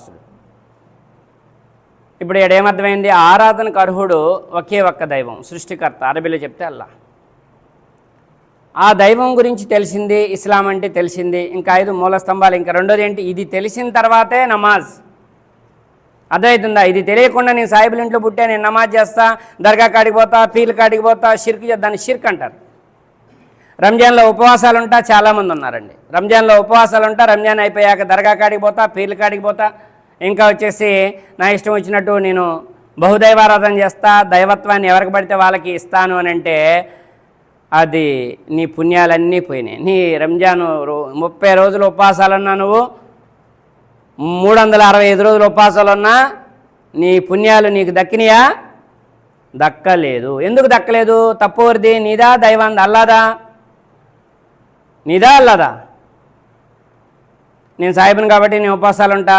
ఉపవాసుడు. ఇప్పుడు ఏమర్థమైంది? ఆరాధనకు అర్హుడు ఒకే ఒక్క దైవం, సృష్టికర్త. అరబీలో చెప్తే అల్లా. ఆ దైవం గురించి తెలిసింది, ఇస్లాం అంటే తెలిసింది. ఇంకా 5 మూల స్తంభాలు. ఇంకా రెండోది ఏంటి? ఇది తెలిసిన తర్వాతే నమాజ్. అర్థమవుతుందా? ఇది తెలియకుండా నేను సాయిబుల ఇంట్లో పుట్టా, నేను నమాజ్ చేస్తా, దర్గా కాడికి పోతా, పీర్ల కాడికి పోతా, షిర్క్ దాన్ని షిర్క్ అంటారు. రంజాన్లో ఉపవాసాలు ఉంటా, చాలామంది ఉన్నారండి. రంజాన్లో ఉపవాసాలు ఉంటా, రంజాన్ అయిపోయాక దర్గా కాడికి పోతా, పీర్ల కాడికి పోతా, ఇంకా వచ్చేసి నా ఇష్టం వచ్చినట్టు నేను బహుదైవారాధన చేస్తా, దైవత్వాన్ని ఎవరికి పడితే వాళ్ళకి ఇస్తాను అని అంటే అది నీ పుణ్యాలన్నీ పోయినాయి. నీ రంజాను 30 రోజులు ఉపవాసాలున్నా, నువ్వు 365 రోజులు ఉపవాసాలున్నా నీ పుణ్యాలు నీకు దక్కినాయా? దక్కలేదు. ఎందుకు దక్కలేదు? తప్పువరిది? నీదా దైవాంది? అల్లాదా? నీదా అల్లాదా? నేను సాయిబుని కాబట్టి నేను ఉపవాసాలు ఉంటా.